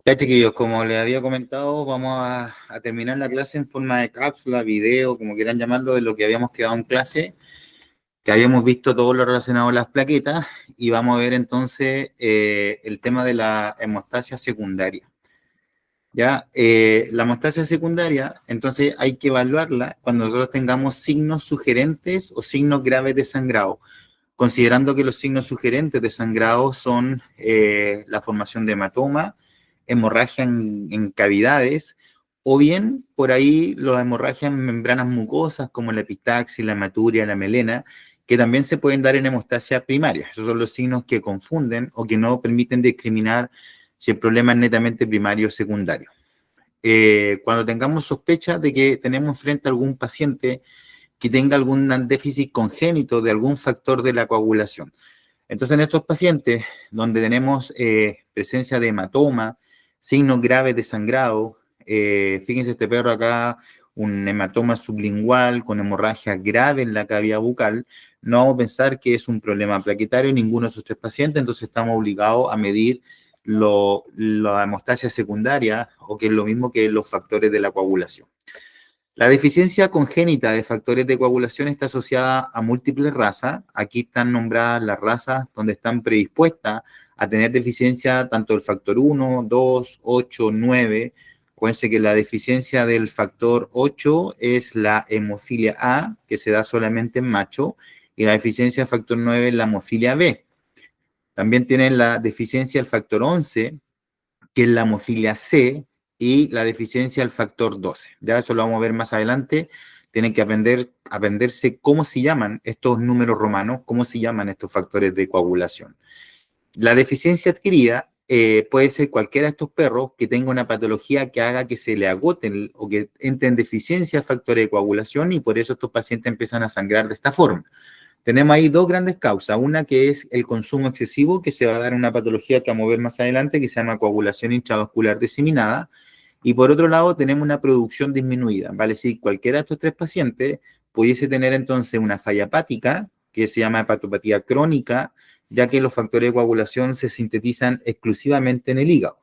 Ya, chiquillos, como les había comentado, vamos a terminar la clase en forma de cápsula, video, como quieran llamarlo, de lo que habíamos quedado en clase, que habíamos visto todo lo relacionado a las plaquetas, y vamos a ver entonces el tema de la hemostasia secundaria. Ya, la hemostasia secundaria, entonces hay que evaluarla cuando nosotros tengamos signos sugerentes o signos graves de sangrado, considerando que los signos sugerentes de sangrado son la formación de hematoma, hemorragia en cavidades, o bien por ahí las hemorragias en membranas mucosas como la epistaxis, la hematuria, la melena, que también se pueden dar en hemostasia primaria. Esos son los signos que confunden o que no permiten discriminar si el problema es netamente primario o secundario. Cuando tengamos sospecha de que tenemos frente a algún paciente que tenga algún déficit congénito de algún factor de la coagulación. Entonces, en estos pacientes donde tenemos presencia de hematoma, signos graves de sangrado, fíjense este perro acá, un hematoma sublingual con hemorragia grave en la cavidad bucal, no vamos a pensar que es un problema plaquetario en ninguno de esos tres pacientes, entonces estamos obligados a medir la hemostasia secundaria, o que es lo mismo que los factores de la coagulación. La deficiencia congénita de factores de coagulación está asociada a múltiples razas. Aquí están nombradas las razas donde están predispuestas a tener deficiencia tanto del factor 1, 2, 8, 9. Acuérdense que la deficiencia del factor 8 es la hemofilia A, que se da solamente en macho, y la deficiencia del factor 9 es la hemofilia B. También tienen la deficiencia del factor 11, que es la hemofilia C, y la deficiencia del factor 12. Ya eso lo vamos a ver más adelante. Tienen que aprenderse cómo se llaman estos números romanos, cómo se llaman estos factores de coagulación. La deficiencia adquirida puede ser cualquiera de estos perros que tenga una patología que haga que se le agoten o que entre en deficiencia factores de coagulación, y por eso estos pacientes empiezan a sangrar de esta forma. Tenemos ahí dos grandes causas, una que es el consumo excesivo, que se va a dar una patología que vamos a ver más adelante, que se llama coagulación intravascular diseminada, y por otro lado tenemos una producción disminuida, ¿vale? Si cualquiera de estos tres pacientes pudiese tener entonces una falla hepática, que se llama hepatopatía crónica, ya que los factores de coagulación se sintetizan exclusivamente en el hígado.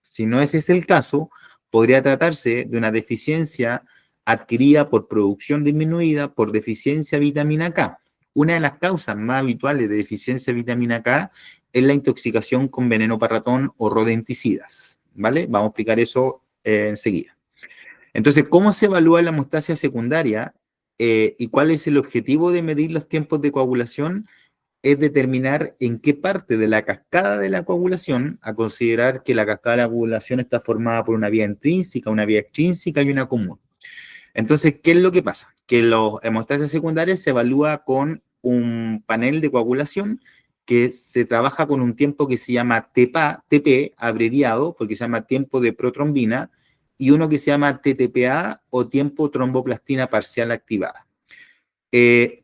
Si no ese es el caso, podría tratarse de una deficiencia adquirida por producción disminuida por deficiencia de vitamina K. Una de las causas más habituales de deficiencia de vitamina K es la intoxicación con veneno para ratón o rodenticidas, ¿vale? Vamos a explicar eso enseguida. Entonces, ¿cómo se evalúa la hemostasia secundaria y cuál es el objetivo de medir los tiempos de coagulación? Es determinar en qué parte de la cascada de la coagulación, a considerar que la cascada de la coagulación está formada por una vía intrínseca, una vía extrínseca y una común. Entonces, ¿qué es lo que pasa? Que la hemostasia secundaria se evalúa con un panel de coagulación que se trabaja con un tiempo que se llama TP, abreviado, porque se llama tiempo de protrombina, y uno que se llama TTPA o tiempo tromboplastina parcial activada.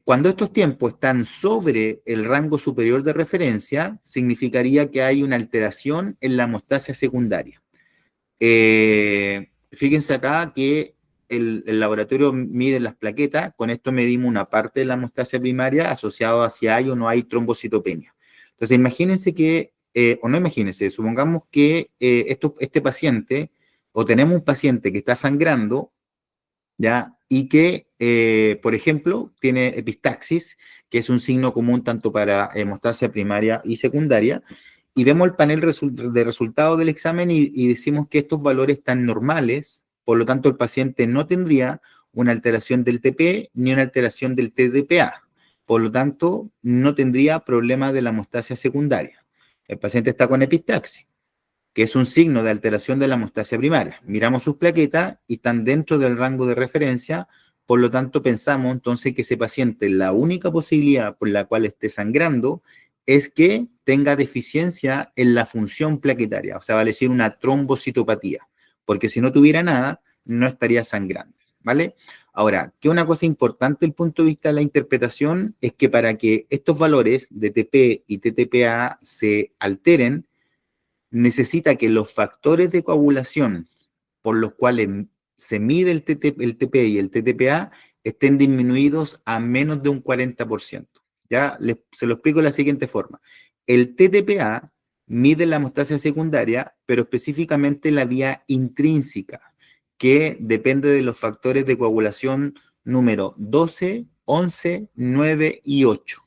Cuando estos tiempos están sobre el rango superior de referencia, significaría que hay una alteración en la hemostasia secundaria. Fíjense acá que el laboratorio mide las plaquetas, con esto medimos una parte de la hemostasia primaria asociado a si hay o no hay trombocitopenia. Entonces imagínense que, o no imagínense, supongamos que este paciente, o tenemos un paciente que está sangrando, ¿ya? Y que, por ejemplo, tiene epistaxis, que es un signo común tanto para hemostasia primaria y secundaria, y vemos el panel de resultados del examen y decimos que estos valores están normales, por lo tanto el paciente no tendría una alteración del TP ni una alteración del TDPA, por lo tanto no tendría problema de la hemostasia secundaria. El paciente está con epistaxis, que es un signo de alteración de la hemostasia primaria. Miramos sus plaquetas y están dentro del rango de referencia, por lo tanto pensamos entonces que ese paciente, la única posibilidad por la cual esté sangrando es que tenga deficiencia en la función plaquetaria, o sea, va a decir una trombocitopatía, porque si no tuviera nada, no estaría sangrando, ¿vale? Ahora, que una cosa importante desde el punto de vista de la interpretación es que para que estos valores de TP y TTPA se alteren, necesita que los factores de coagulación por los cuales se mide el TP y el TTPA estén disminuidos a menos de un 40%. Ya se lo explico de la siguiente forma. El TTPA mide la hemostasia secundaria, pero específicamente la vía intrínseca, que depende de los factores de coagulación número 12, 11, 9 y 8.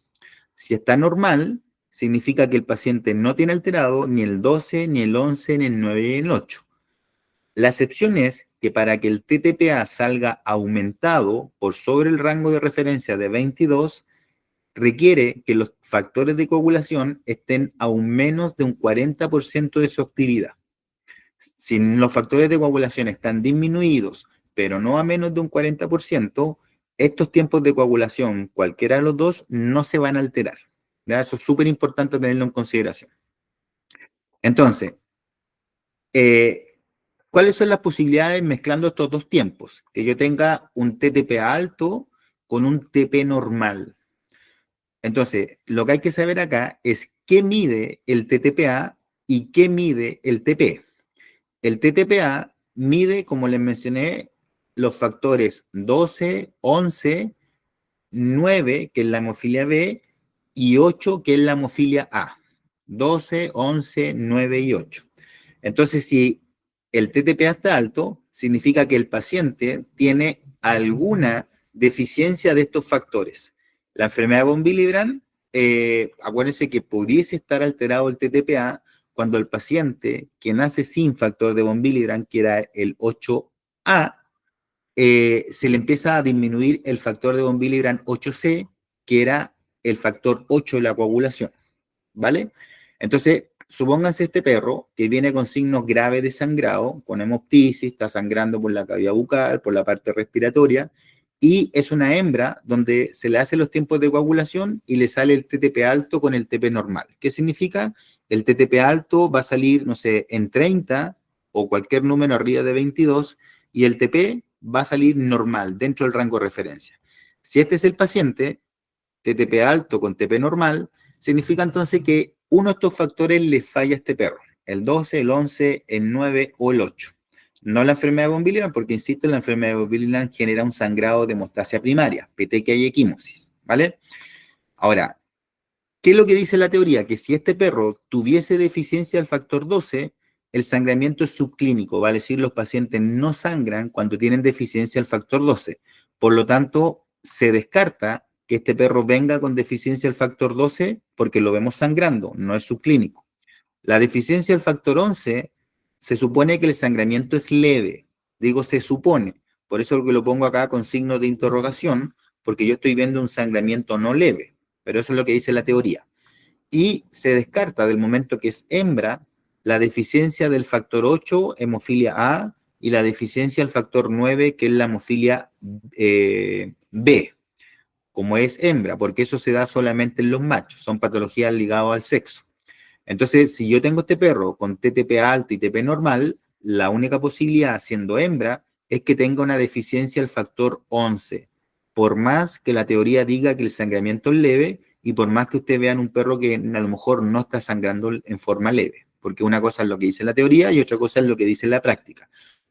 Si está normal, significa que el paciente no tiene alterado ni el 12, ni el 11, ni el 9 ni el 8. La excepción es que para que el TTPA salga aumentado por sobre el rango de referencia de 22, requiere que los factores de coagulación estén a un menos de un 40% de su actividad. Si los factores de coagulación están disminuidos, pero no a menos de un 40%, estos tiempos de coagulación, cualquiera de los dos, no se van a alterar. ¿Ya? Eso es súper importante tenerlo en consideración. Entonces, ¿cuáles son las posibilidades mezclando estos dos tiempos? Que yo tenga un TTP alto con un TP normal. Entonces, lo que hay que saber acá es qué mide el TTPA y qué mide el TP. El TTPA mide, como les mencioné, los factores 12, 11, 9, que es la hemofilia B, y 8, que es la hemofilia A. 12, 11, 9 y 8. Entonces, si el TTPA está alto, significa que el paciente tiene alguna deficiencia de estos factores. La enfermedad de von Willebrand, acuérdense que pudiese estar alterado el TTPA cuando el paciente que nace sin factor de von Willebrand, que era el 8A, se le empieza a disminuir el factor de von Willebrand 8C, que era el factor 8 de la coagulación, ¿vale? Entonces, supónganse este perro que viene con signos graves de sangrado, con hemoptisis, está sangrando por la cavidad bucal, por la parte respiratoria, y es una hembra donde se le hacen los tiempos de coagulación y le sale el TTP alto con el TP normal. ¿Qué significa? El TTP alto va a salir, no sé, en 30 o cualquier número arriba de 22 y el TP va a salir normal, dentro del rango de referencia. Si este es el paciente, TTP alto con TP normal, significa entonces que uno de estos factores le falla a este perro, el 12, el 11, el 9 o el 8. No la enfermedad de von Willebrand, porque insisto, la enfermedad de von Willebrand genera un sangrado de hemostasia primaria, petequia y equimosis, ¿vale? Ahora, ¿qué es lo que dice la teoría? Que si este perro tuviese deficiencia del factor 12, el sangramiento es subclínico, vale decir, los pacientes no sangran cuando tienen deficiencia del factor 12. Por lo tanto, se descarta que este perro venga con deficiencia del factor 12 porque lo vemos sangrando, no es subclínico. La deficiencia del factor 11 se supone que el sangramiento es leve. Digo se supone. Por eso lo pongo acá con signo de interrogación, porque yo estoy viendo un sangramiento no leve. Pero eso es lo que dice la teoría. Y se descarta del momento que es hembra la deficiencia del factor 8, hemofilia A, y la deficiencia del factor 9, que es la hemofilia B, como es hembra, porque eso se da solamente en los machos, son patologías ligadas al sexo. Entonces, si yo tengo este perro con TTP alto y TP normal, la única posibilidad, siendo hembra, es que tenga una deficiencia del factor 11. Por más que la teoría diga que el sangramiento es leve y por más que ustedes vean un perro que a lo mejor no está sangrando en forma leve, porque una cosa es lo que dice la teoría y otra cosa es lo que dice la práctica.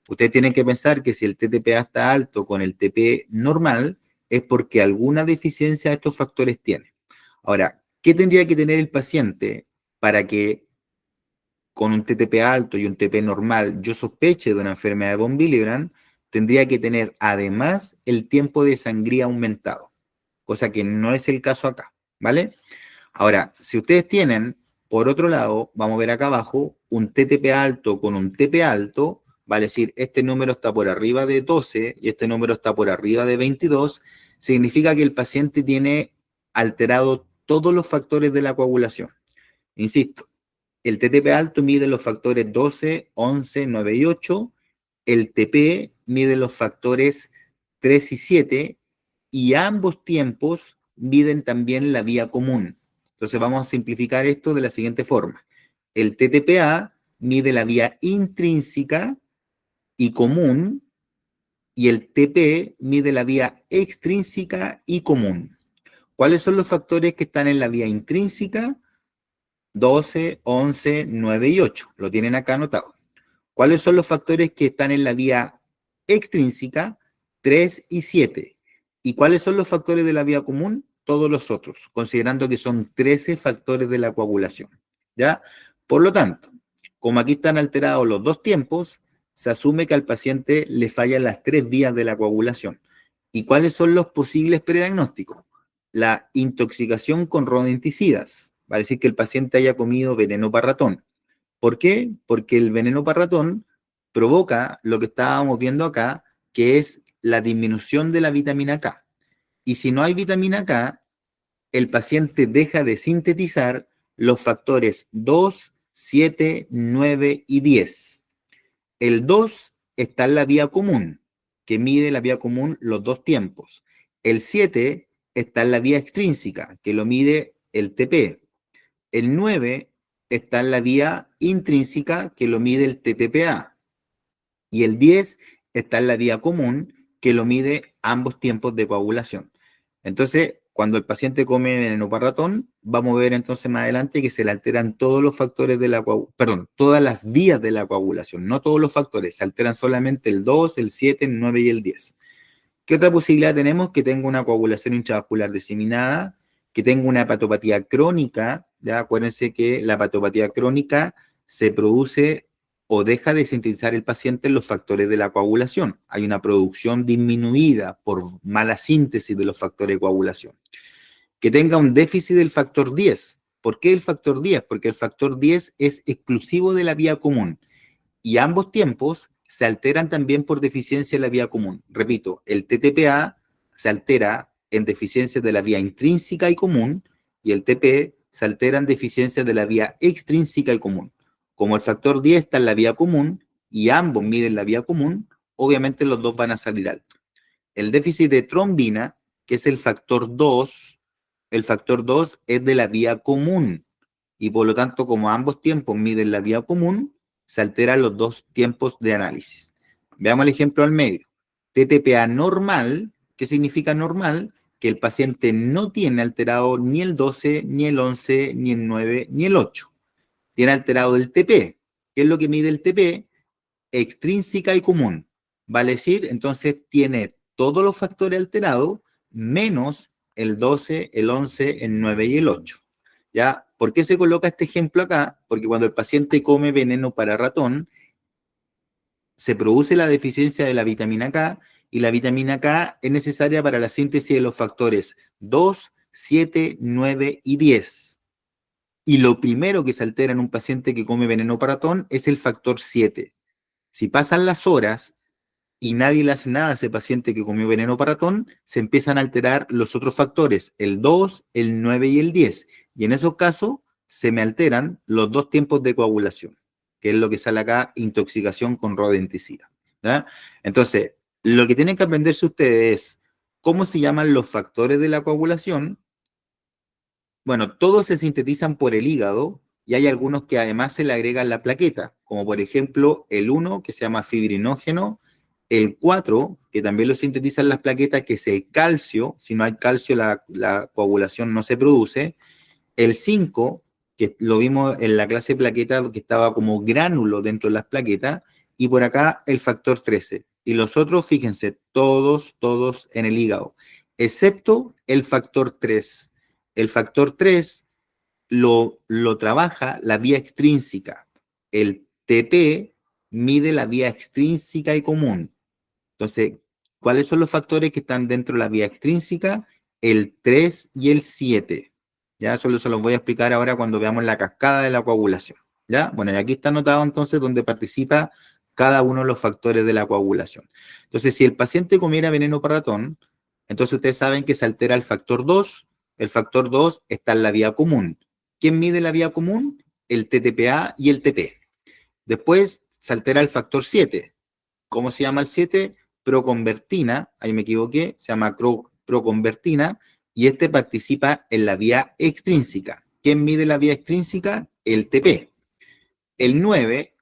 Ustedes tienen que pensar que si el TTPA está alto con el TP normal, es porque alguna deficiencia de estos factores tiene. Ahora, ¿qué tendría que tener el paciente para que con un TTP alto y un TP normal yo sospeche de una enfermedad de von Willebrand? Tendría que tener además el tiempo de sangría aumentado, cosa que no es el caso acá, ¿vale? Ahora, si ustedes tienen, por otro lado, vamos a ver acá abajo, un TTP alto con un TP alto, vale decir, este número está por arriba de 12 y este número está por arriba de 22, significa que el paciente tiene alterado todos los factores de la coagulación. Insisto, el TTP alto mide los factores 12, 11, 9 y 8, el TP mide los factores 3 y 7, y ambos tiempos miden también la vía común. Entonces vamos a simplificar esto de la siguiente forma. El TTPA mide la vía intrínseca y común, y el TP mide la vía extrínseca y común. ¿Cuáles son los factores que están en la vía intrínseca? 12, 11, 9 y 8. Lo tienen acá anotado. ¿Cuáles son los factores que están en la vía extrínseca? 3 y 7. ¿Y cuáles son los factores de la vía común? Todos los otros, considerando que son 13 factores de la coagulación. ¿Ya? Por lo tanto, como aquí están alterados los dos tiempos, se asume que al paciente le fallan las tres vías de la coagulación. ¿Y cuáles son los posibles prediagnósticos? La intoxicación con rodenticidas, va a decir que el paciente haya comido veneno para ratón. ¿Por qué? Porque el veneno para ratón provoca lo que estábamos viendo acá, que es la disminución de la vitamina K. Y si no hay vitamina K, el paciente deja de sintetizar los factores 2, 7, 9 y 10. El 2 está en la vía común, que mide la vía común los dos tiempos. El 7 está en la vía extrínseca, que lo mide el TP. El 9 está en la vía intrínseca, que lo mide el TTPA. Y el 10 está en la vía común, que lo mide ambos tiempos de coagulación. Entonces, cuando el paciente come veneno para ratón, vamos a ver entonces más adelante que se le alteran todos los factores de la perdón, todas las vías de la coagulación, no todos los factores, se alteran solamente el 2, el 7, el 9 y el 10. ¿Qué otra posibilidad tenemos? Que tenga una coagulación intravascular diseminada, que tenga una hepatopatía crónica, ¿ya? Acuérdense que la hepatopatía crónica se produce o deja de sintetizar el paciente los factores de la coagulación. Hay una producción disminuida por mala síntesis de los factores de coagulación. Que tenga un déficit del factor 10. ¿Por qué el factor 10? Porque el factor 10 es exclusivo de la vía común y ambos tiempos se alteran también por deficiencia de la vía común. Repito, el TTPA se altera en deficiencias de la vía intrínseca y común y el TP se altera en deficiencias de la vía extrínseca y común. Como el factor 10 está en la vía común y ambos miden la vía común, obviamente los dos van a salir altos. El déficit de trombina, que es el factor 2 es de la vía común y por lo tanto, como ambos tiempos miden la vía común, se alteran los dos tiempos de análisis. Veamos el ejemplo al medio. TTPA normal, ¿qué significa normal? Que el paciente no tiene alterado ni el 12, ni el 11, ni el 9, ni el 8. Tiene alterado el TP. ¿Qué es lo que mide el TP? Extrínseca y común. Vale decir, entonces tiene todos los factores alterados, menos el 12, el 11, el 9 y el 8. ¿Ya? ¿Por qué se coloca este ejemplo acá? Porque cuando el paciente come veneno para ratón, se produce la deficiencia de la vitamina K y la vitamina K es necesaria para la síntesis de los factores 2, 7, 9 y 10. Y lo primero que se altera en un paciente que come veneno para ratón es el factor 7. Si pasan las horas y nadie le hace nada a ese paciente que comió veneno para ratón, se empiezan a alterar los otros factores, el 2, el 9 y el 10. Y en esos casos se me alteran los dos tiempos de coagulación, que es lo que sale acá, intoxicación con rodenticida. ¿Ya? Entonces, lo que tienen que aprenderse ustedes es cómo se llaman los factores de la coagulación. Bueno, todos se sintetizan por el hígado y hay algunos que además se le agregan la plaqueta, como por ejemplo el 1, que se llama fibrinógeno, el 4, que también lo sintetizan las plaquetas, que es el calcio. Si no hay calcio, la coagulación no se produce. El 5, que lo vimos en la clase de plaqueta, que estaba como gránulo dentro de las plaquetas. Y por acá el factor 13. Y los otros, fíjense, todos en el hígado, excepto el factor 3. El factor 3 lo trabaja la vía extrínseca. El TP mide la vía extrínseca y común. Entonces, ¿cuáles son los factores que están dentro de la vía extrínseca? El 3 y el 7. Ya, solo se los voy a explicar ahora cuando veamos la cascada de la coagulación. ¿Ya? Bueno, y aquí está anotado entonces donde participa cada uno de los factores de la coagulación. Entonces, si el paciente comiera veneno para ratón, entonces ustedes saben que se altera el factor 2. El factor 2 está en la vía común. ¿Quién mide la vía común? El TTPA y el TP. Después se altera el factor 7. ¿Cómo se llama el 7? Proconvertina, ahí me equivoqué, se llama proconvertina, y este participa en la vía extrínseca. ¿Quién mide la vía extrínseca? El TP. El 9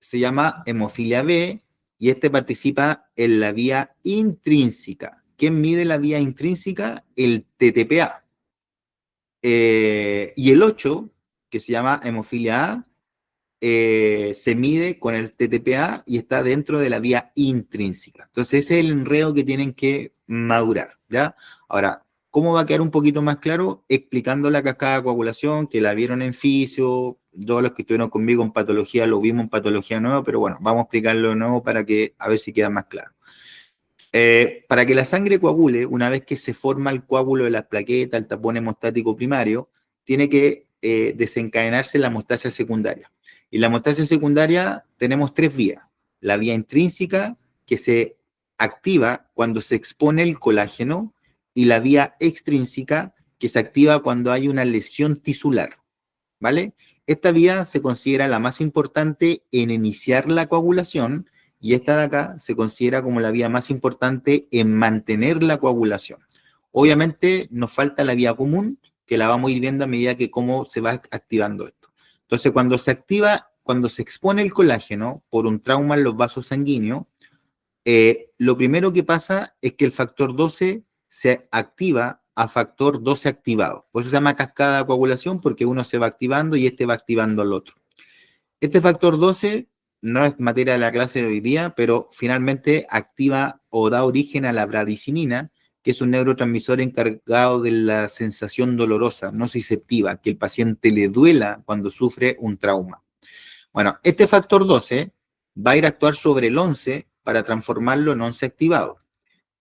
se llama hemofilia B, y este participa en la vía intrínseca. ¿Quién mide la vía intrínseca? El TTPA. Y el 8, que se llama hemofilia A, se mide con el TTPA y está dentro de la vía intrínseca. Entonces ese es el enredo que tienen que madurar, ¿ya? Ahora, ¿cómo va a quedar un poquito más claro? Explicando la cascada de coagulación, que la vieron en fisio, todos los que estuvieron conmigo en patología lo vimos en patología nueva, pero bueno, vamos a explicarlo de nuevo para que, a ver si queda más claro. Para que la sangre coagule, una vez que se forma el coágulo de las plaquetas, el tapón hemostático primario, tiene que desencadenarse la hemostasia secundaria. Y la hemostasia secundaria tenemos tres vías. La vía intrínseca, que se activa cuando se expone el colágeno, y la vía extrínseca, que se activa cuando hay una lesión tisular, ¿vale? Esta vía se considera la más importante en iniciar la coagulación, y esta de acá se considera como la vía más importante en mantener la coagulación. Obviamente nos falta la vía común, que la vamos a ir viendo a medida que cómo se va activando esto. Entonces, cuando se activa, cuando se expone el colágeno por un trauma en los vasos sanguíneos, lo primero que pasa es que el factor 12 se activa a factor 12 activado. Por eso se llama cascada de coagulación, porque uno se va activando y este va activando al otro. Este factor 12 no es materia de la clase de hoy día, pero finalmente activa o da origen a la bradicinina, que es un neurotransmisor encargado de la sensación dolorosa, nociceptiva, que el paciente le duela cuando sufre un trauma. Bueno, este factor 12 va a ir a actuar sobre el 11 para transformarlo en 11 activado.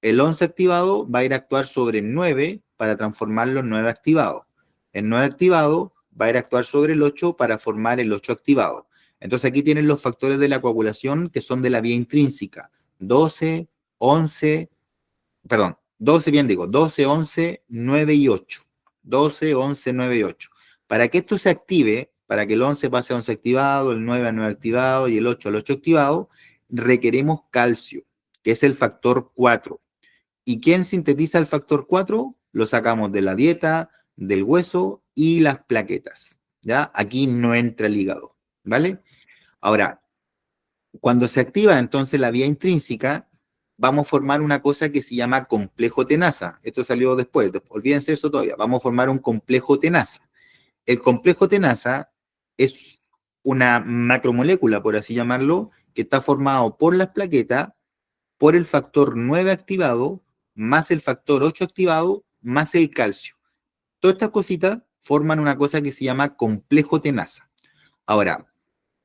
El 11 activado va a ir a actuar sobre el 9 para transformarlo en 9 activado. El 9 activado va a ir a actuar sobre el 8 para formar el 8 activado. Entonces aquí tienen los factores de la coagulación que son de la vía intrínseca. 12, 11, perdón, 12, bien digo, 12, 11, 9 y 8. 12, 11, 9 y 8. Para que esto se active, para que el 11 pase a 11 activado, el 9 a 9 activado y el 8 al 8 activado, requeremos calcio, que es el factor 4. ¿Y quién sintetiza el factor 4? Lo sacamos de la dieta, del hueso y las plaquetas. ¿Ya? Aquí no entra el hígado, ¿vale? Ahora, cuando se activa entonces la vía intrínseca, vamos a formar una cosa que se llama complejo tenaza. Esto salió después, olvídense eso todavía. Vamos a formar un complejo tenaza. El complejo tenaza es una macromolécula, por así llamarlo, que está formado por las plaquetas, por el factor 9 activado, más el factor 8 activado, más el calcio. Todas estas cositas forman una cosa que se llama complejo tenaza. Ahora,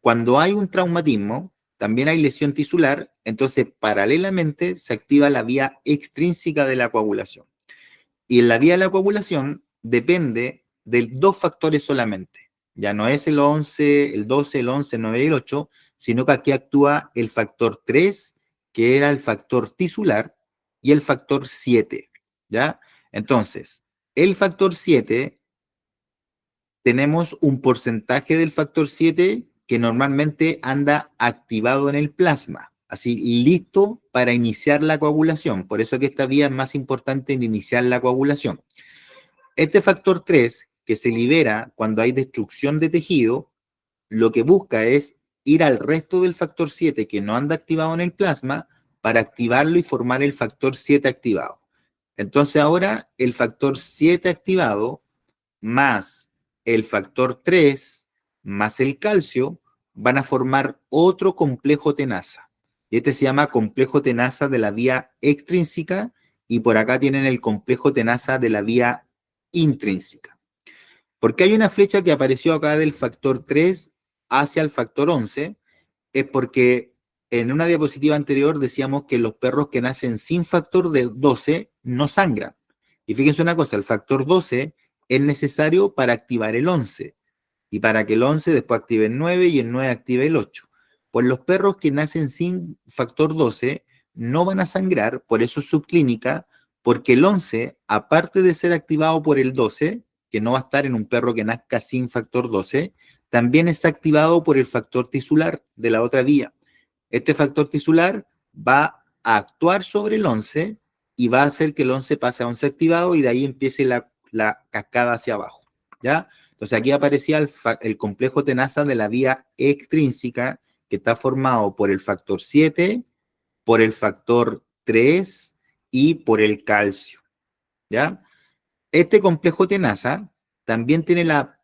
cuando hay un traumatismo, también hay lesión tisular, entonces paralelamente se activa la vía extrínseca de la coagulación. Y en la vía de la coagulación depende de dos factores solamente. Ya no es el 11, el 12, el 11, el 9 y el 8, sino que aquí actúa el factor 3, que era el factor tisular, y el factor 7, ¿ya? Entonces, el factor 7, tenemos un porcentaje del factor 7 que normalmente anda activado en el plasma, así listo para iniciar la coagulación. Por eso que esta vía es más importante en iniciar la coagulación. Este factor 3, que se libera cuando hay destrucción de tejido, lo que busca es ir al resto del factor 7 que no anda activado en el plasma para activarlo y formar el factor 7 activado. Entonces ahora el factor 7 activado más el factor 3 más el calcio van a formar otro complejo tenaza. Y este se llama complejo tenaza de la vía extrínseca, y por acá tienen el complejo tenaza de la vía intrínseca. Porque hay una flecha que apareció acá del factor 3 hacia el factor 11, es porque en una diapositiva anterior decíamos que los perros que nacen sin factor de 12 no sangran. Y fíjense una cosa, el factor 12 es necesario para activar el 11, y para que el 11 después active el 9 y el 9 active el 8. Pues los perros que nacen sin factor 12 no van a sangrar, por eso es subclínica, porque el 11, aparte de ser activado por el 12, que no va a estar en un perro que nazca sin factor 12, también es activado por el factor tisular de la otra vía. Este factor tisular va a actuar sobre el 11 y va a hacer que el 11 pase a 11 activado, y de ahí empiece la cascada hacia abajo, ¿ya? Entonces aquí aparecía el complejo tenaza de la vía extrínseca, que está formado por el factor 7, por el factor 3 y por el calcio, ¿ya? Este complejo tenaza también tiene la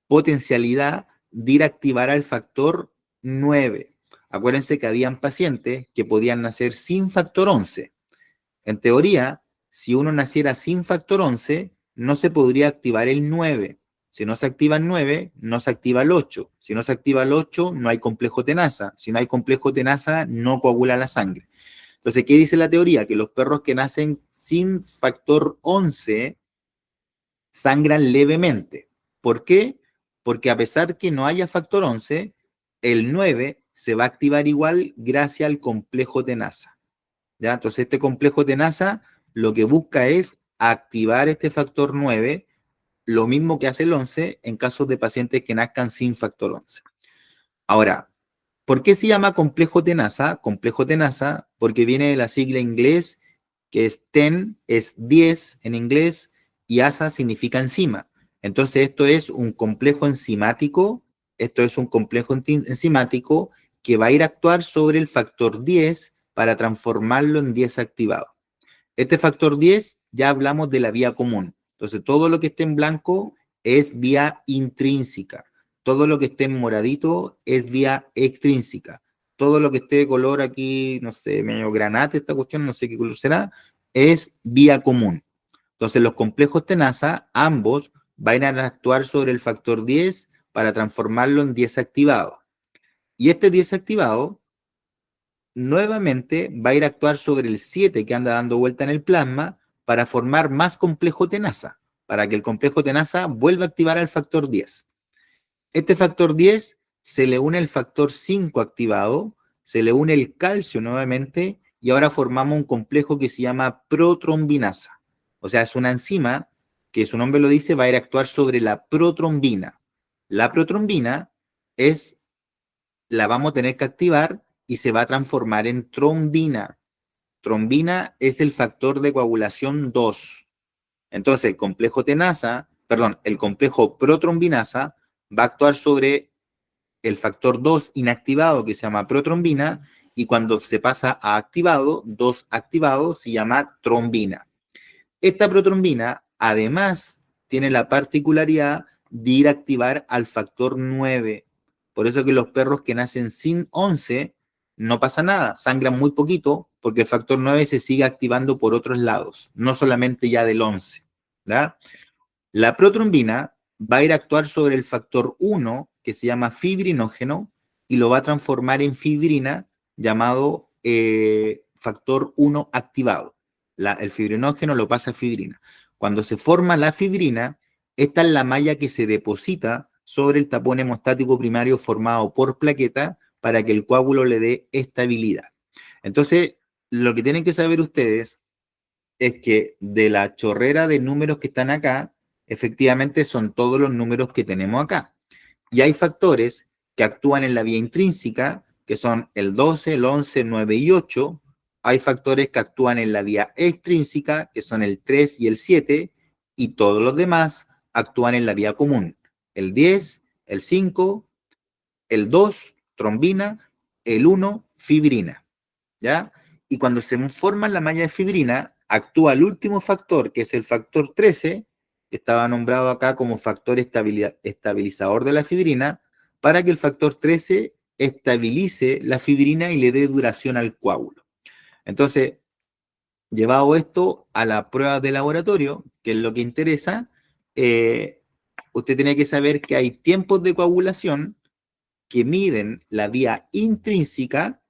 potencialidad de ir a activar al factor 9. Acuérdense que habían pacientes que podían nacer sin factor 11. En teoría, si uno naciera sin factor 11, no se podría activar el 9. Si no se activa el 9, no se activa el 8. Si no se activa el 8, no hay complejo tenaza. Si no hay complejo tenaza, no coagula la sangre. Entonces, ¿qué dice la teoría? Que los perros que nacen sin factor 11 sangran levemente. ¿Por qué? Porque a pesar que no haya factor 11, el 9 se va a activar igual gracias al complejo tenaza. ¿Ya? Entonces, este complejo tenaza lo que busca es activar este factor 9, lo mismo que hace el 11 en casos de pacientes que nazcan sin factor 11. Ahora, ¿por qué se llama complejo tenaza? Complejo tenaza porque viene de la sigla inglés que es 10, es 10 en inglés, y asa significa enzima. Entonces esto es un complejo enzimático, que va a ir a actuar sobre el factor 10 para transformarlo en 10 activado. Este factor 10 ya hablamos de la vía común. Entonces, todo lo que esté en blanco es vía intrínseca. Todo lo que esté en moradito es vía extrínseca. Todo lo que esté de color aquí, no sé, medio granate, esta cuestión, no sé qué color será, es vía común. Entonces, los complejos tenaza, ambos, van a actuar sobre el factor 10 para transformarlo en 10 activado. Y este 10 activado nuevamente va a ir a actuar sobre el 7 que anda dando vuelta en el plasma para formar más complejo tenaza, para que el complejo tenaza vuelva a activar al factor 10. Este factor 10 se le une el factor 5 activado, se le une el calcio nuevamente y ahora formamos un complejo que se llama protrombinasa. O sea, es una enzima que su nombre lo dice, va a ir a actuar sobre la protrombina. La protrombina es la vamos a tener que activar y se va a transformar en trombina. Trombina es el factor de coagulación 2. Entonces, el complejo protrombinasa va a actuar sobre el factor 2 inactivado que se llama protrombina y cuando se pasa a activado, 2 activado, se llama trombina. Esta protrombina, además, tiene la particularidad de ir a activar al factor 9. Por eso que los perros que nacen sin 11 no pasa nada, sangran muy poquito porque el factor 9 se sigue activando por otros lados, no solamente ya del 11. ¿Ya? La protrombina va a ir a actuar sobre el factor 1, que se llama fibrinógeno, y lo va a transformar en fibrina, llamado factor 1 activado. El fibrinógeno lo pasa a fibrina. Cuando se forma la fibrina, esta es la malla que se deposita sobre el tapón hemostático primario formado por plaqueta para que el coágulo le dé estabilidad. Entonces, lo que tienen que saber ustedes es que de la chorrera de números que están acá, efectivamente son todos los números que tenemos acá. Y hay factores que actúan en la vía intrínseca, que son el 12, el 11, 9 y 8. Hay factores que actúan en la vía extrínseca, que son el 3 y el 7, y todos los demás actúan en la vía común. El 10, el 5, el 2, trombina, el 1, fibrina. ¿Ya? Y cuando se forma la malla de fibrina, actúa el último factor, que es el factor 13, que estaba nombrado acá como factor estabilizador de la fibrina, para que el factor 13 estabilice la fibrina y le dé duración al coágulo. Entonces, llevado esto a la prueba de laboratorio, que es lo que interesa, usted tiene que saber que hay tiempos de coagulación que miden la vía intrínseca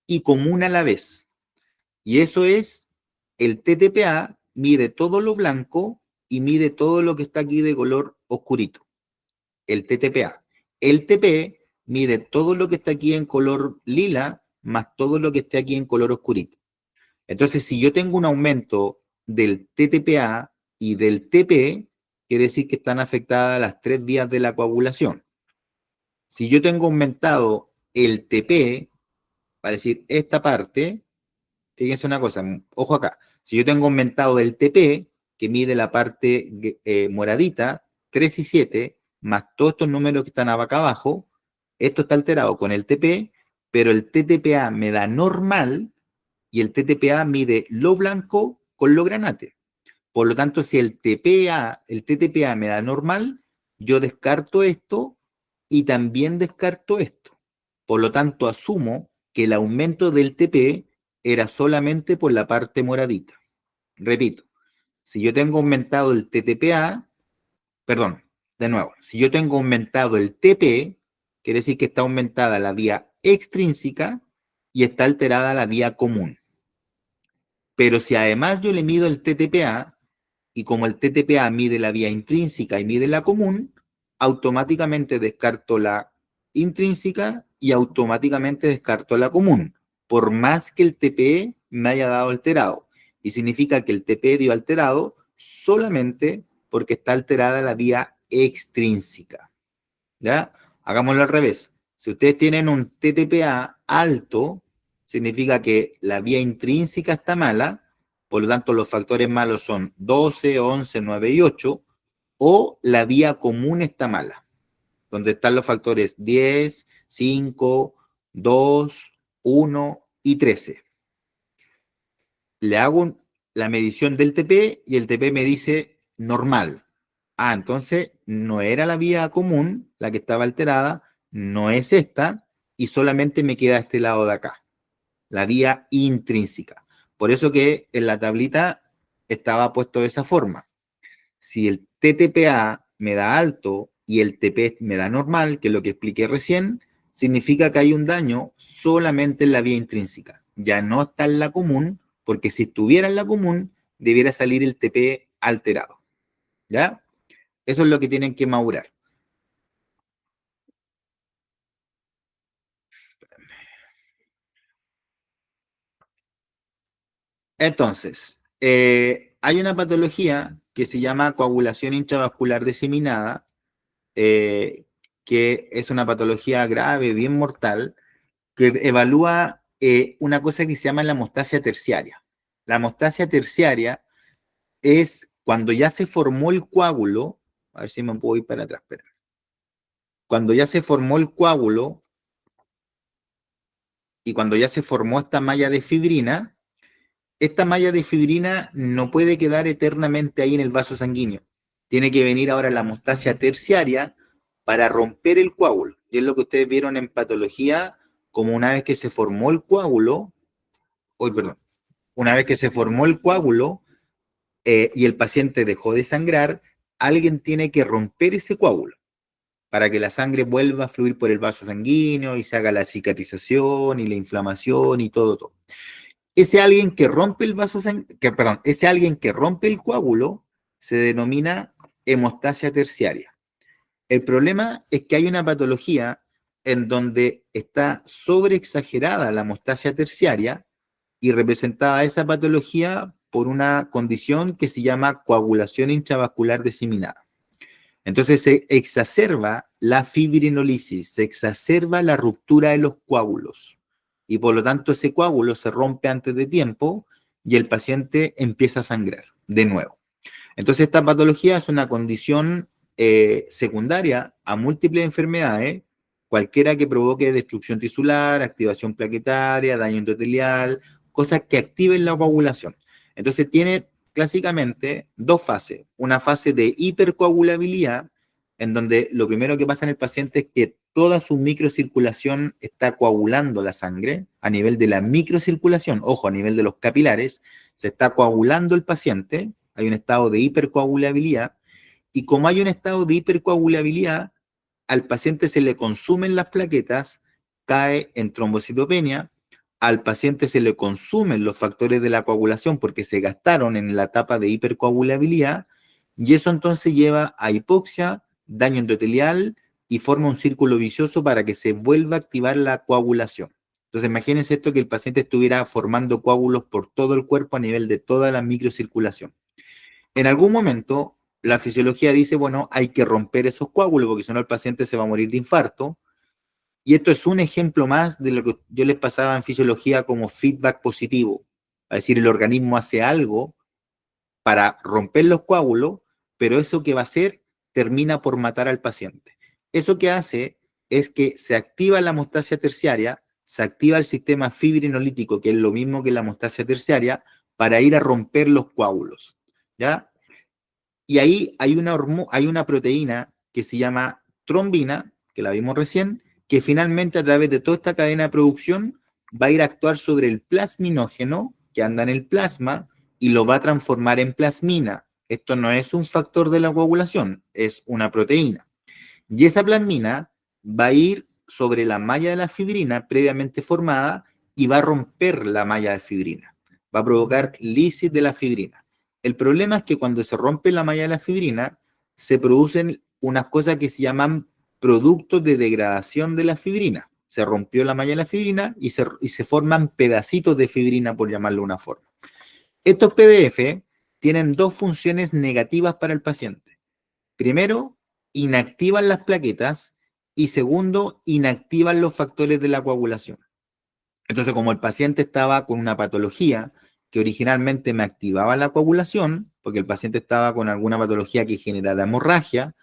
y común a la vez. Y eso es, el TTPA mide todo lo blanco y mide todo lo que está aquí de color oscurito. El TTPA. El TP mide todo lo que está aquí en color lila más todo lo que esté aquí en color oscurito. Entonces, si yo tengo un aumento del TTPA y del TP, quiere decir que están afectadas las tres vías de la coagulación. Si yo tengo aumentado el TP, para decir esta parte, fíjense una cosa, ojo acá. Si yo tengo aumentado el TP, que mide la parte moradita, 3 y 7, más todos estos números que están acá abajo, esto está alterado con el TP, pero el TTPA me da normal y el TTPA mide lo blanco con lo granate. Por lo tanto, si el TTPA me da normal, yo descarto esto y también descarto esto. Por lo tanto, asumo que el aumento del TP era solamente por la parte moradita. Repito, si yo tengo aumentado el TTPA, perdón, De nuevo, si yo tengo aumentado el TP, quiere decir que está aumentada la vía extrínseca y está alterada la vía común. Pero si además yo le mido el TTPA, y como el TTPA mide la vía intrínseca y mide la común, automáticamente descarto la intrínseca y automáticamente descarto la común, por más que el TPE me haya dado alterado. Y significa que el TPE dio alterado solamente porque está alterada la vía extrínseca. ¿Ya? Hagámoslo al revés. Si ustedes tienen un TTPA alto, significa que la vía intrínseca está mala, por lo tanto los factores malos son 12, 11, 9 y 8, o la vía común está mala, donde están los factores 10, 5, 2, 1 y 13. Le hago la medición del TP y el TP me dice normal. Ah, entonces no era la vía común la que estaba alterada, no es esta, y solamente me queda este lado de acá, la vía intrínseca. Por eso que en la tablita estaba puesto de esa forma. Si el TTPA me da alto y el TP me da normal, que es lo que expliqué recién, significa que hay un daño solamente en la vía intrínseca. Ya no está en la común, porque si estuviera en la común, debiera salir el TP alterado. ¿Ya? Eso es lo que tienen que madurar. Entonces, hay una patología que se llama coagulación intravascular diseminada, que es una patología grave, bien mortal, que evalúa una cosa que se llama la hemostasia terciaria. La hemostasia terciaria es cuando ya se formó el coágulo, a ver si me puedo ir para atrás, espera. Cuando ya se formó el coágulo y cuando ya se formó esta malla de fibrina no puede quedar eternamente ahí en el vaso sanguíneo. Tiene que venir ahora la hemostasia terciaria para romper el coágulo. Y es lo que ustedes vieron en patología, como una vez que se formó el coágulo, una vez que se formó el coágulo y el paciente dejó de sangrar, alguien tiene que romper ese coágulo para que la sangre vuelva a fluir por el vaso sanguíneo y se haga la cicatrización y la inflamación y todo. Ese alguien que rompe el vaso sanguíneo, ese alguien que rompe el coágulo se denomina hemostasia terciaria. El problema es que hay una patología en donde está sobreexagerada la hemostasia terciaria y representada esa patología por una condición que se llama coagulación intravascular diseminada. Entonces se exacerba la fibrinolisis, se exacerba la ruptura de los coágulos y por lo tanto ese coágulo se rompe antes de tiempo y el paciente empieza a sangrar de nuevo. Entonces esta patología es una condición secundaria a múltiples enfermedades, cualquiera que provoque destrucción tisular, activación plaquetaria, daño endotelial, cosas que activen la coagulación. Entonces tiene clásicamente dos fases. Una fase de hipercoagulabilidad, en donde lo primero que pasa en el paciente es que toda su microcirculación está coagulando la sangre a nivel de la microcirculación, ojo, a nivel de los capilares, se está coagulando el paciente, hay un estado de hipercoagulabilidad, y como hay un estado de hipercoagulabilidad, al paciente se le consumen las plaquetas, cae en trombocitopenia, al paciente se le consumen los factores de la coagulación porque se gastaron en la etapa de hipercoagulabilidad, y eso entonces lleva a hipoxia, daño endotelial y forma un círculo vicioso para que se vuelva a activar la coagulación. Entonces imagínense esto, que el paciente estuviera formando coágulos por todo el cuerpo a nivel de toda la microcirculación. En algún momento la fisiología dice, bueno, hay que romper esos coágulos porque si no el paciente se va a morir de infarto. Y esto es un ejemplo más de lo que yo les pasaba en fisiología como feedback positivo. Es decir, el organismo hace algo para romper los coágulos, pero eso que va a hacer termina por matar al paciente. Eso que hace es que se activa la hemostasia terciaria, se activa el sistema fibrinolítico, que es lo mismo que la hemostasia terciaria, para ir a romper los coágulos. ¿Ya? Y ahí hay una proteína que se llama trombina, que la vimos recién, que finalmente a través de toda esta cadena de producción va a ir a actuar sobre el plasminógeno que anda en el plasma y lo va a transformar en plasmina. esto no es un factor de la coagulación, es una proteína. Y esa plasmina va a ir sobre la malla de la fibrina previamente formada y va a romper la malla de fibrina. Va a provocar lisis de la fibrina. El problema es que cuando se rompe la malla de la fibrina, se producen unas cosas que se llaman productos de degradación de la fibrina. Se rompió la malla de la fibrina y se forman pedacitos de fibrina, por llamarlo de una forma. Estos PDF tienen dos funciones negativas para el paciente. Primero, inactivan las plaquetas y segundo, inactivan los factores de la coagulación. Entonces, como el paciente estaba con una patología que originalmente me activaba la coagulación, porque el paciente estaba con alguna patología que generara hemorragia,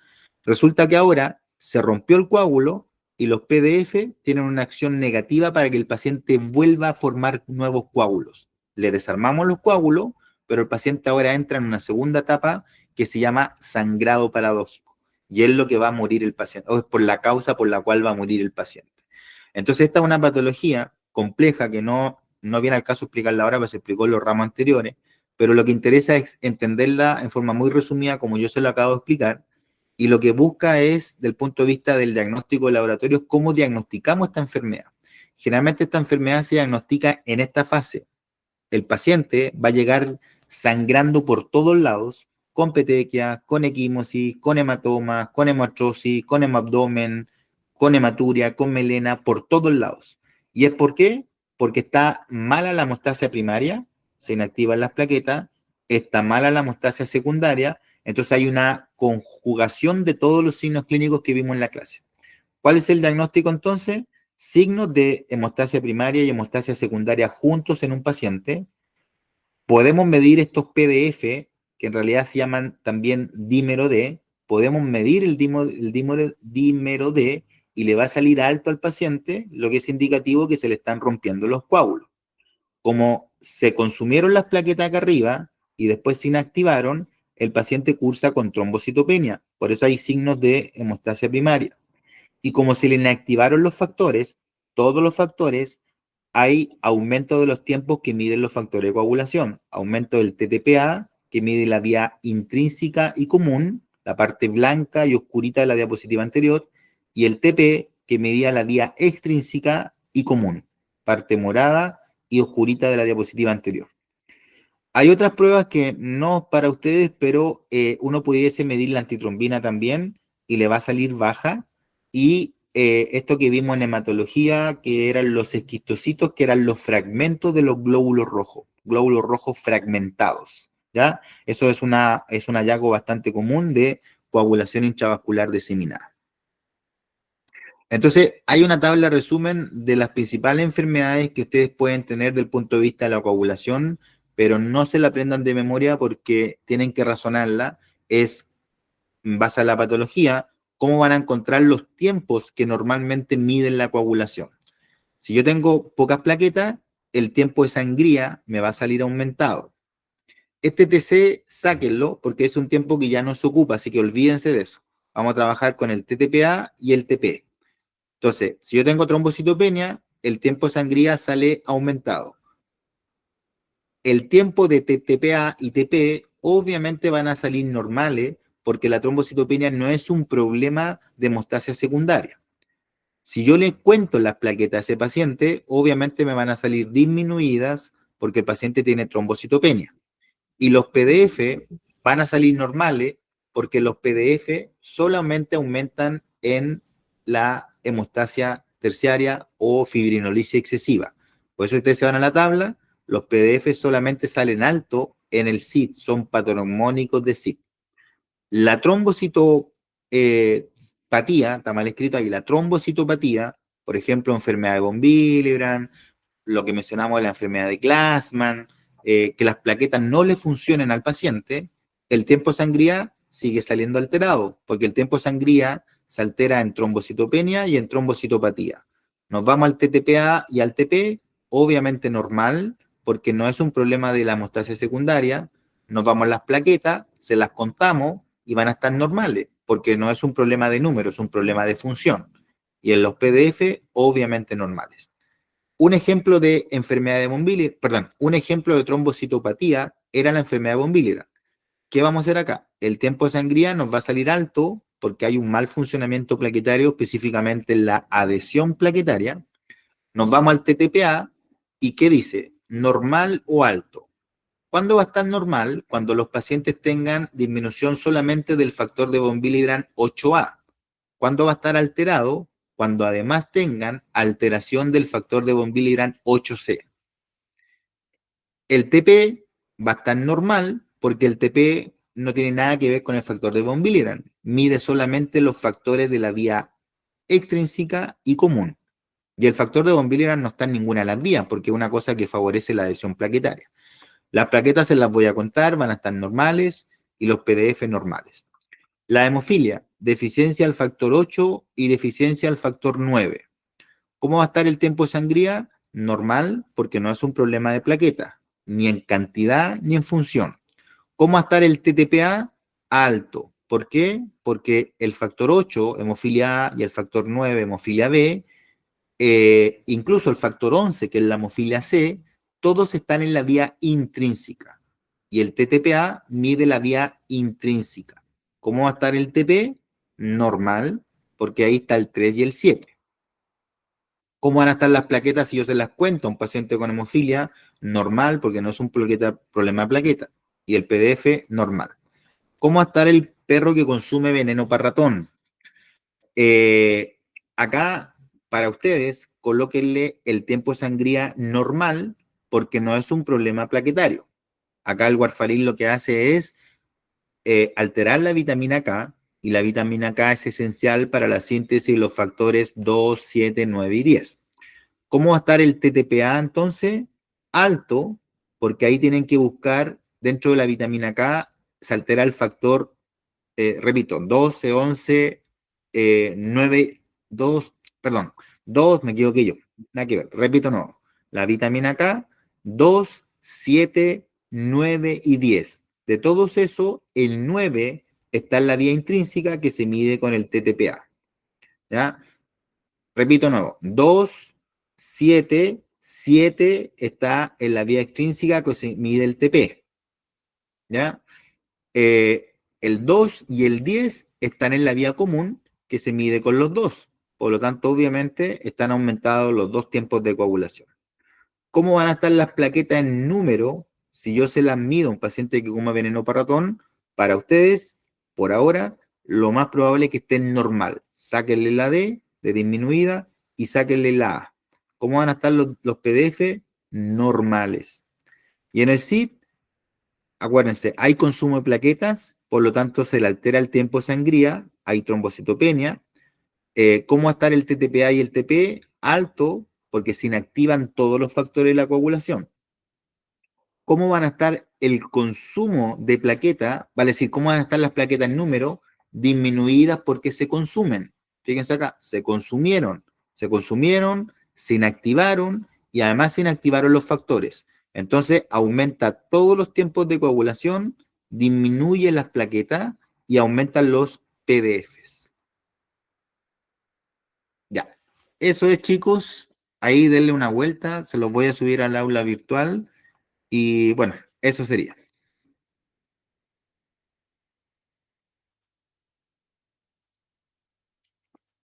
resulta que ahora se rompió el coágulo y los PDF tienen una acción negativa para que el paciente vuelva a formar nuevos coágulos. Le desarmamos los coágulos, pero el paciente ahora entra en una segunda etapa que se llama sangrado paradójico. Y es lo que va a morir el paciente, o es por la causa por la cual va a morir el paciente. Entonces, esta es una patología compleja que no viene al caso explicarla ahora, pues se explicó en los ramos anteriores, pero lo que interesa es entenderla en forma muy resumida, como yo se lo acabo de explicar, y lo que busca es, del punto de vista del diagnóstico de laboratorios, cómo diagnosticamos esta enfermedad. Generalmente esta enfermedad se diagnostica en esta fase. El paciente va a llegar sangrando por todos lados, con petequia, con equimosis, con hematoma, con hemoartrosis, con hemabdomen, con hematuria, con melena, por todos lados. ¿Y es por qué? Porque está mala la hemostasia primaria, se inactivan las plaquetas, está mala la hemostasia secundaria, entonces hay una conjugación de todos los signos clínicos que vimos en la clase. ¿Cuál es el diagnóstico entonces? Signos de hemostasia primaria y hemostasia secundaria juntos en un paciente. Podemos medir estos PDF, que en realidad se llaman también dímero D. Podemos medir el dímero D y le va a salir alto al paciente, lo que es indicativo que se le están rompiendo los coágulos. Como se consumieron las plaquetas acá arriba y después se inactivaron, el paciente cursa con trombocitopenia. Por eso hay signos de hemostasia primaria. Y como se le inactivaron los factores, todos los factores, hay aumento de los tiempos que miden los factores de coagulación. Aumento del TTPA, que mide la vía intrínseca y común, la parte blanca y oscurita de la diapositiva anterior, y el TP, que medía la vía extrínseca y común, parte morada y oscurita de la diapositiva anterior. Hay otras pruebas que no para ustedes, pero uno pudiese medir la antitrombina también y le va a salir baja. Y esto que vimos en hematología, que eran los esquistocitos, que eran los fragmentos de los glóbulos rojos fragmentados. ¿Ya? Eso es un hallazgo bastante común de coagulación intravascular diseminada. Entonces, hay una tabla resumen de las principales enfermedades que ustedes pueden tener del punto de vista de la coagulación, pero no se la aprendan de memoria porque tienen que razonarla. Es, en base a la patología, cómo van a encontrar los tiempos que normalmente miden la coagulación. Si yo tengo pocas plaquetas, el tiempo de sangría me va a salir aumentado. Este TC, sáquenlo porque es un tiempo que ya no se ocupa, así que olvídense de eso. Vamos a trabajar con el TTPA y el TP. Entonces, si yo tengo trombocitopenia, el tiempo de sangría sale aumentado. El tiempo de TPA y TP obviamente van a salir normales porque la trombocitopenia no es un problema de hemostasia secundaria. Si yo le cuento las plaquetas a ese paciente, obviamente me van a salir disminuidas porque el paciente tiene trombocitopenia. Y los PDF van a salir normales porque los PDF solamente aumentan en la hemostasia terciaria o fibrinolisis excesiva. Por eso ustedes se van a la tabla, los PDF solamente salen alto en el SID, son patognomónicos de SID. La trombocitopatía, está mal escrito ahí, la trombocitopatía, por ejemplo, enfermedad de von Willebrand, lo que mencionamos de la enfermedad de Glassman, que las plaquetas no le funcionen al paciente, el tiempo de sangría sigue saliendo alterado, porque el tiempo de sangría se altera en trombocitopenia y en trombocitopatía. Nos vamos al TTPA y al TP, obviamente normal, porque no es un problema de la hemostasia secundaria. Nos vamos a las plaquetas, se las contamos y van a estar normales, porque no es un problema de número, es un problema de función. Y en los PDF, obviamente normales. Un ejemplo de enfermedad de von Willebrand, un ejemplo de trombocitopatía era la enfermedad de von Willebrand. ¿qué vamos a hacer acá? El tiempo de sangría nos va a salir alto porque hay un mal funcionamiento plaquetario, específicamente en la adhesión plaquetaria. Nos vamos al TTPA y ¿qué dice? ¿Normal o alto? ¿Cuándo va a estar normal? Cuando los pacientes tengan disminución solamente del factor de von Willebrand 8A. ¿Cuándo va a estar alterado? Cuando además tengan alteración del factor de von Willebrand 8C. El TP va a estar normal porque el TP no tiene nada que ver con el factor de von Willebrand. Mide solamente los factores de la vía extrínseca y común. Y el factor de von Willebrand no está en ninguna de las vías porque es una cosa que favorece la adhesión plaquetaria. Las plaquetas se las voy a contar, van a estar normales y los PDF normales. La hemofilia, deficiencia al factor 8 y deficiencia al factor 9. ¿Cómo va a estar el tiempo de sangría? Normal, porque no es un problema de plaqueta, ni en cantidad ni en función. ¿Cómo va a estar el TTPA? Alto. ¿Por qué? Porque el factor 8, hemofilia A, y el factor 9, hemofilia B, incluso el factor 11, que es la hemofilia C, todos están en la vía intrínseca. Y el TTPA mide la vía intrínseca. ¿Cómo va a estar el TP? Normal, porque ahí está el 3 y el 7. ¿Cómo van a estar las plaquetas si yo se las cuento a un paciente con hemofilia? Normal, porque no es un problema de plaqueta. Y el PDF, normal. ¿Cómo va a estar el perro que consume veneno para ratón? Acá, para ustedes, colóquenle el tiempo de sangría normal, porque no es un problema plaquetario. Acá el warfarin lo que hace es alterar la vitamina K, y la vitamina K es esencial para la síntesis de los factores 2, 7, 9 y 10. ¿Cómo va a estar el TTPA entonces? Alto, porque ahí tienen que buscar, dentro de la vitamina K, se altera el factor, repito, 12, 11, 9, 2, perdón, 2, me equivoqué yo, nada que ver, repito, no, la vitamina K, 2, 7, 9 y 10. De todos eso, el 9 está en la vía intrínseca que se mide con el TTPA, ¿ya? Repito nuevo, 2, 7, 7 está en la vía extrínseca que se mide el TP, ¿ya? El 2 y el 10 están en la vía común que se mide con los dos. Por lo tanto, obviamente, están aumentados los dos tiempos de coagulación. ¿Cómo van a estar las plaquetas en número si yo se las mido a un paciente que coma veneno para ratón? Para ustedes, por ahora, lo más probable es que estén normal. Sáquenle la D de disminuida y sáquenle la A. ¿Cómo van a estar los PDF? Normales. Y en el SID, acuérdense, hay consumo de plaquetas, por lo tanto se le altera el tiempo de sangría, hay trombocitopenia. ¿Cómo va a estar el TTPA y el TP? Alto, porque se inactivan todos los factores de la coagulación. ¿Cómo van a estar el consumo de plaqueta? Vale decir, ¿cómo van a estar las plaquetas en número? Disminuidas porque se consumen. Fíjense acá, se consumieron, se inactivaron y además se inactivaron los factores. Entonces aumenta todos los tiempos de coagulación, disminuye las plaquetas y aumentan los PDFs. Ya, eso es, chicos. Ahí denle una vuelta, se los voy a subir al aula virtual y bueno, eso sería.